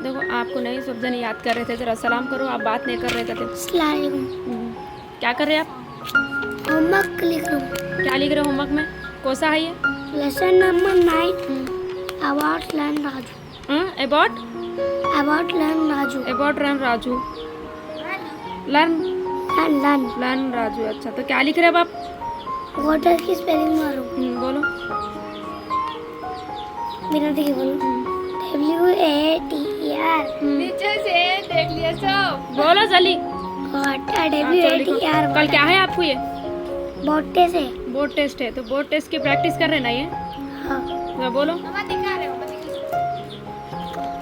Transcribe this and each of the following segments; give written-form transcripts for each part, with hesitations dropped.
देखो आपको नहीं सब जने याद कर रहे थे, जरा सलाम करो, आप बात नहीं कर रहे थे। अस्सलाम वालेकुम। क्या कर रहे हैं आप? होमवर्क लिख रहा हूँ। क्या लिख रहे हो होमवर्क में? कौन सा है ये? Lesson number 9 about learn Raju. About about learn Raju. Learn learn learn Raju. अच्छा, तो क्या लिख रहे हैं अब आप? वाटर की स्पेलिंग मारो। बोलो। बिना देखे बोलो। WATER। नीचे से देख लिया सब। बोलो जल्दी। Water WATER। कल क्या है आपको ये? बोर्ड टेस्ट है। बोर्ड टेस्ट है, तो बोर्ड टेस्ट की प्रैक्टिस कर रहे हैं ना ये? हाँ। तो बोलो।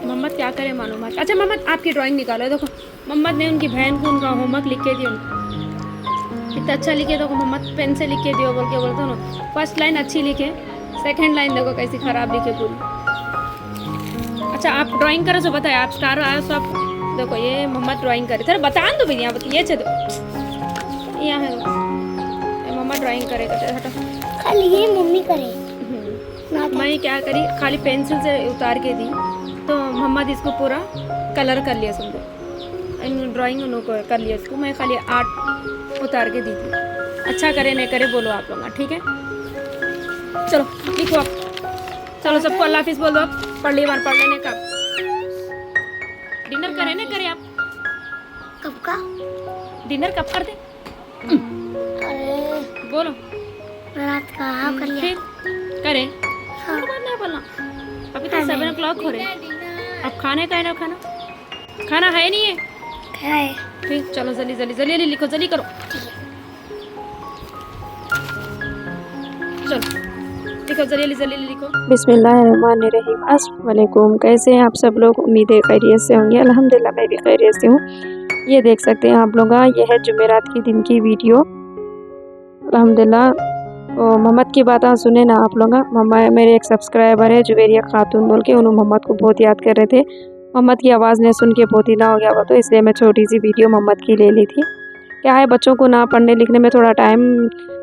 मोहम्मद क्या करे मालूम है? अच्छा मोहम्मद, आपकी ड्राइंग निकालो। देखो मोहम्मद ने उनकी बहन को उनका होमवर्क लिख के दिया, कितना अच्छा लिखे। देखो मोहम्मद पेन से लिख के दियो बोल के बोलते हो ना। फर्स्ट लाइन अच्छी लिखे, सेकंड लाइन देखो कैसी खराब लिखे पूरी। अच्छा आप ड्राइंग करो सो बताए, आप स्टार आयो सब। देखो ये मोहम्मद ड्राइंग करे थे, बता दो भैया ये चलो यहाँ है। मोहम्मद ड्राइंग करेगा, हटो। खाली ये मम्मी करे। मैं क्या करी, खाली पेंसिल से उतार के दी तो मोहम्मद इसको पूरा कलर कर लिया समझो। ड्राइंग उनको कर लिया इसको, मैं खाली आर्ट उतार के दी थी। अच्छा करे नहीं करे बोलो आप लोग, ठीक है? चलो लिखो आप। चलो सबको अल्लाह हाफिज़ बोल दो आप। पढ़ ली बार पढ़ लेने का। डिनर करे ना करे आप? कब का? डिनर कब करते? अरे बोलो। रात का कर लिया। ठीक करे। हाँ। बात नहीं बोलना। अभी तो 7 o'clock हो रहे। अब खाने का है ना, खाना है नहीं है? है। ठीक चलो जल्दी जल्दी जल्दी लिखो, जल्दी करो। चलो लिखो जल्दी जल्दी लिखो। बिस्मिल्लाहिर्रहमानिर्रहीम। अस्सलाम वालेकुम। कैसे हैं आप सब लोग? उम्मीद है खैरियत से होंगे। अल्हम्दुलिल्लाह मैं भी खैरियत से हूँ। ये देख सकते हैं आप लोग, ये है जुमेरात की दिन की वीडियो। अल्हम्दुलिल्लाह। मोहम्मद की बात सुने ना आप लोग। मम्मा मेरे एक सब्सक्राइबर है जुवेरिया खातून बोल के, उन्होंने मोहम्मद को बहुत याद कर रहे थे। मोहम्मद की आवाज़ ने सुन के बहुत ही ना हो गया वो, तो इसलिए मैं छोटी सी वीडियो मोहम्मद की ले ली थी। क्या है बच्चों को ना पढ़ने लिखने में थोड़ा टाइम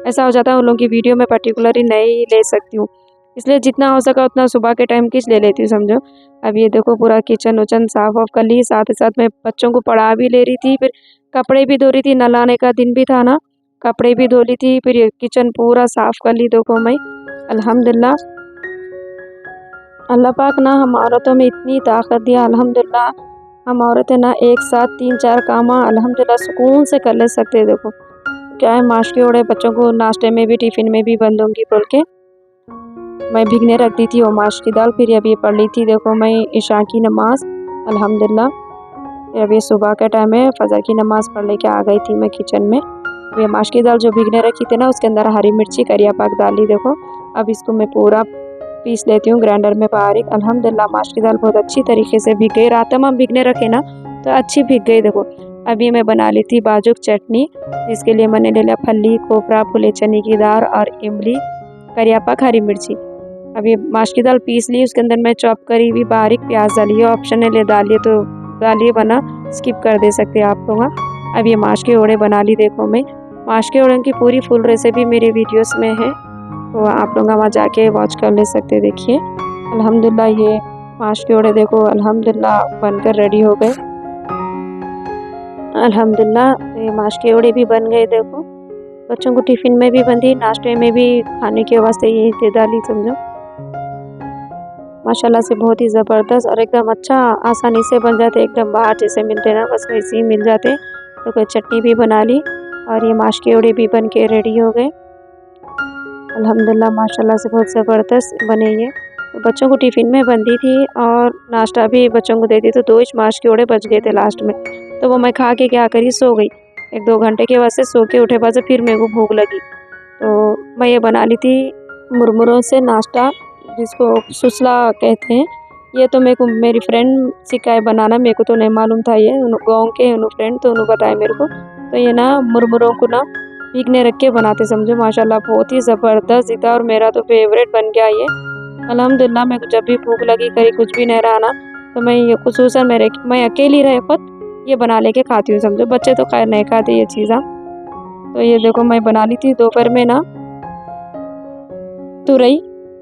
ऐसा हो जाता है, उन लोगों की वीडियो में पर्टिकुलरली नहीं ले सकती हूँ, इसलिए जितना हो सका उतना सुबह के टाइम खींच ले लेती हूँ समझो। अब ये देखो पूरा किचन उचन साफ ऑफ कर ली, साथ ही साथ मैं बच्चों को पढ़ा भी ले रही थी, फिर कपड़े भी धो रही थी। नहलाने का दिन भी था ना, कपड़े भी धो ली थी, फिर ये किचन पूरा साफ कर ली। देखो मैं अल्हम्दुलिल्लाह, अल्लाह पाक ना हम औरतों में इतनी ताकत दिया। अल्हम्दुलिल्लाह हम औरतें ना एक साथ 3-4 काम अल्हम्दुलिल्लाह सुकून से कर ले सकते हैं। देखो क्या है, माश के ओढ़े बच्चों को नाश्ते में भी टिफ़िन में भी बन दूँगी बोल के मैं भिगने रख दी थी वो माश की दाल। फिर अभी पढ़ ली थी देखो मैं इशा की नमाज़ अल्हम्दुलिल्लाह। फिर अभी सुबह के टाइम में फ़जर की नमाज़ पढ़ लेके आ गई थी मैं किचन में। ये माश की दाल जो भिगने रखी थी ना, उसके अंदर हरी मिर्ची करिया पाक डाली। देखो अब इसको मैं पूरा पीस लेती हूँ ग्राइंडर में बारीक। अल्हम्दुलिल्लाह माश की दाल बहुत अच्छी तरीके से भीग गई। रात में हम भिगने रखे ना तो अच्छी भीग गई। देखो अभी मैं बना ली थी बाजुक चटनी, जिसके लिए मैंने ले लिया फली, खोपरा, फुले चने की दाल और इमली, करिया पाक, हरी मिर्ची। अभी माश की दाल पीस ली, उसके अंदर मैं चॉप करी हुई बारीक प्याज डाली है। ऑप्शनल है, डालिए तो डालिए, बना स्किप कर दे सकते हैं आप लोग। अब ये माश के ओढ़े बना ली। देखो मैं माश के ओढ़े की पूरी फुल रेसिपी मेरे वीडियोस में है, तो आप लोग वहाँ जाके वॉच कर ले सकते। देखिए अल्हम्दुलिल्लाह ये माश के ओढ़े देखो अल्हम्दुलिल्लाह बनकर रेडी हो गए। अल्हम्दुलिल्लाह ये माश के ओढ़े भी बन गए। देखो बच्चों को टिफ़िन में भी बंधी, नाश्ते में भी खाने के वास्ते यही दे डाली समझो। माशाल्लाह से बहुत ही ज़बरदस्त और एकदम अच्छा आसानी से बन जाते, एकदम बाहर जैसे मिलते ना बस वैसे ही मिल जाते। तो कोई चटनी भी बना ली और ये माश के ओढ़े भी बन के रेडी हो गए। अल्हम्दुलिल्लाह माशाल्लाह से बहुत ज़बरदस्त बने ये। तो बच्चों को टिफ़िन में बनती थी और नाश्ता भी बच्चों को देती, तो 2 ही माश के ओढ़े बच गए थे लास्ट में। तो वो मैं खा के क्या करी, सो गई। 1-2 घंटे के वास्ते सो के उठे बाद फिर मेरे को भूख लगी, तो मैं ये बना ली थी मुरमुरों से नाश्ता, जिसको सुसला कहते हैं। ये तो मेरे को मेरी फ्रेंड सिखाए बनाना, मेरे को तो नहीं मालूम था। ये गाँव के फ्रेंड तो उन्होंने बताया मेरे को। तो ये ना मुरमुरों को ना भीगने रख के बनाते समझो। माशाल्लाह बहुत ही ज़बरदस्त था और मेरा तो फेवरेट बन गया ये। अल्हम्दुलिल्लाह मेरे को जब भी भूख लगी, कहीं कुछ भी नहीं रहा ना, तो मैं ये खुसूसन मैं अकेली रहे खुद ये बना लेके खाती हूँ समझो। बच्चे तो खैर नहीं खाते ये चीज़। तो ये देखो मैं बना ली थी दोपहर में ना। तुरई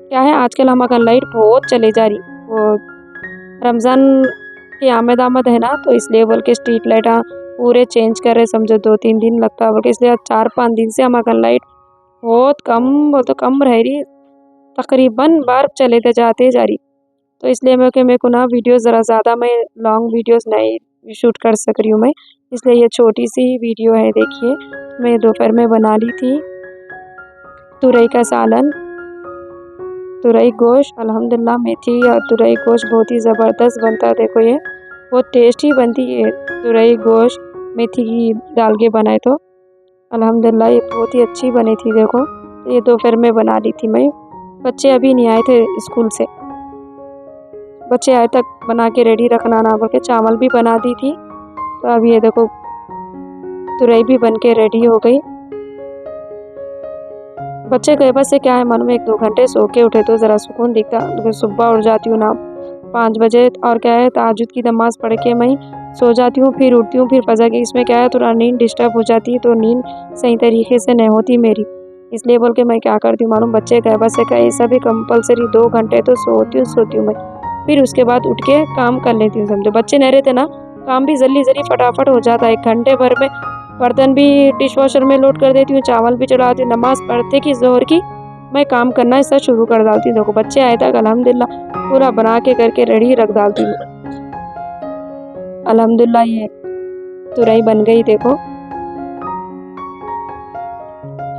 क्या है, आजकल हमारा लाइट बहुत चले जा रही। वो रमज़ान की आमद आमद है ना, तो इसलिए बोल के स्ट्रीट लाइट पूरे चेंज कर रहे, समझो 2-3 दिन लगता है बोल के, इसलिए 4-5 दिन से हमारे लाइट बहुत कम, वो तो कम रह रही, तकरीबन बार चले थे जाते जा रही। तो इसलिए मेरे को ना वीडियो ज़रा ज़्यादा मैं लॉन्ग वीडियोस नहीं शूट कर सक रही हूँ मैं, इसलिए ये छोटी सी वीडियो है। देखिए मैं दोपहर में बना ली थी तुरई का सालन, तुरई गोश्त, अल्हम्दुलिल्लाह मेथी और तुरई गोश्त बहुत ही ज़बरदस्त बनता है। देखो ये बहुत टेस्टी बनती है, तुरई गोश्त मेथी की डाल के बनाए तो अल्हम्दुलिल्लाह ये बहुत ही अच्छी बनी थी। देखो ये दोपहर में बना ली थी मैं, बच्चे अभी नहीं आए थे स्कूल से, बच्चे आए तक बना के रेडी रखना ना बोल के चावल भी बना दी थी। तो अब ये देखो तुरई भी बन के रेडी हो गई। बच्चे गए बस से क्या है मन में 1-2 घंटे सो के उठे तो ज़रा सुकून दिखता, तो सुबह उठ जाती हूँ ना 5 बजे, और क्या है तहज्जुद की नमाज़ पढ़ के मैं सो जाती हूँ, फिर उठती हूँ, फिर फजर की इसमें क्या है थोड़ा नींद डिस्टर्ब हो जाती है, तो नींद सही तरीके से नहीं होती मेरी, इसलिए बोल के मैं क्या करती हूँ मालूम, बच्चे गए बस से क्या ऐसा भी कंपलसरी 2 घंटे तो सोती हूँ मैं, फिर उसके बाद उठ के काम कर लेती हूँ। समझो बच्चे नहीं रहते ना, काम भी जल्दी फटाफट हो जाता है, 1 घंटे भर में बर्तन भी डिश वॉशर में लोड कर देती हूँ, चावल भी चढ़ाती हूँ, नमाज़ पढ़ते कि ज़ोहर की मैं काम करना ऐसा शुरू कर डालती हूँ। देखो बच्चे आए तक अल्हम्दुलिल्लाह पूरा बना के करके रेडी रख डालती हूँ। अल्हम्दुलिल्लाह ये तुरई बन गई देखो।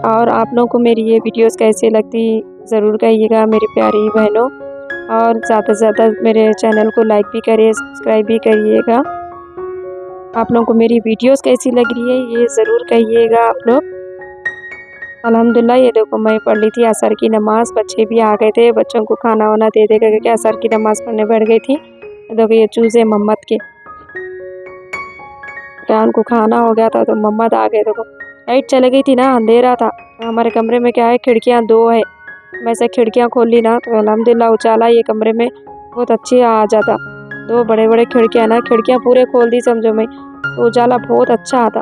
और आप लोगों को मेरी ये वीडियोस कैसी लगती ज़रूर कहिएगा मेरी प्यारी बहनों, और ज़्यादा से ज़्यादा मेरे चैनल को लाइक भी करिए, सब्सक्राइब भी करिएगा। आप लोगों को मेरी वीडियोस कैसी लग रही है ये ज़रूर कहिएगा आप लोग। अल्हम्दुलिल्लाह ये देखो मैं पढ़ ली थी असर की नमाज़, बच्चे भी आ गए थे, बच्चों को खाना वाना दे करके असर की नमाज़ पढ़ने बैठ गई थी। देखो ये चूज़े मोहम्मद के क्या उनको खाना हो गया था तो मोहम्मद आ गए। देखो लाइट चली गई थी ना, अंधेरा था, हमारे कमरे में क्या है खिड़कियाँ 2 है, वैसे खिड़कियाँ खोल ली ना तो अल्हम्दुलिल्लाह उजाला ये कमरे में बहुत अच्छी आ जाता। 2 बड़े खिड़कियाँ ना, खिड़कियाँ पूरे खोल दी समझो मैं, तो उजाला बहुत अच्छा आता।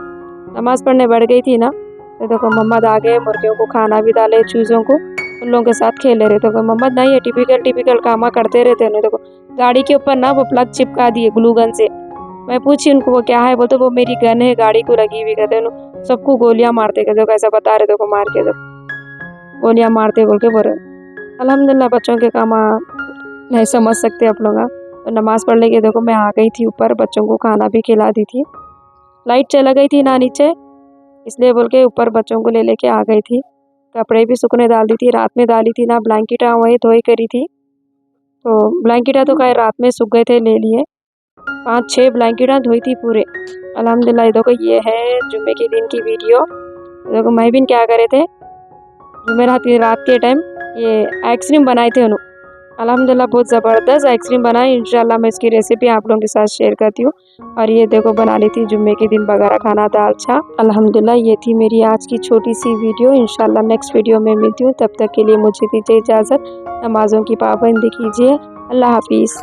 नमाज़ पढ़ने बैठ गई थी ना, तो देखो मोहम्मद आ गए, मुर्गियों को खाना भी डाले, चूज़ों को उन लोगों के साथ खेल रहे थे। तो मोहम्मद नहीं ये टिपिकल काम करते रहते हैं। देखो गाड़ी के ऊपर ना वो प्लग चिपका दिए ग्लू गन से, मैं पूछी उनको वो क्या है, बोलते वो मेरी गन है गाड़ी को लगी हुई, कहते हैं सबको गोलियां मारते, कहते देखो ऐसा बता रहे, देखो मार के देखो गोलियां मारते बोल के बोल रहे। अल्हम्दुलिल्लाह बच्चों के काम नहीं समझ सकते आप लोग। तो नमाज़ पढ़ लेके देखो मैं आ गई थी ऊपर, बच्चों को खाना भी खिला दी थी, लाइट चला गई थी ना नीचे, इसलिए बोल के ऊपर बच्चों को लेके आ गई थी। कपड़े भी सूखने डाल दी थी, रात में डाली थी ना ब्लैंकेटा वही धोई करी थी, तो ब्लैंकेटा तो क्या रात में सूख गए थे, ले लिए 5-6 ब्लैंकेटा धोई थी पूरे। अल्हम्दुलिल्लाह देखो ये है जुम्मे के दिन की वीडियो। देखो मैं भी क्या करे थे रात के टाइम ये आइसक्रीम बनाए थे उन्होंने, अल्हम्दुलिल्लाह बहुत ज़बरदस्त आइसक्रीम बनाई। इंशाल्लाह मैं इसकी रेसिपी आप लोगों के साथ शेयर करती हूँ। और ये देखो बना ली थी जुम्मे के दिन बगारा खाना दाल चा। अल्हम्दुलिल्लाह ये थी मेरी आज की छोटी सी वीडियो। इंशाल्लाह नेक्स्ट वीडियो में मिलती हूँ, तब तक के लिए मुझे दीजिए इजाज़त। नमाज़ों की पाबंदी कीजिए। अल्लाह हाफिज़।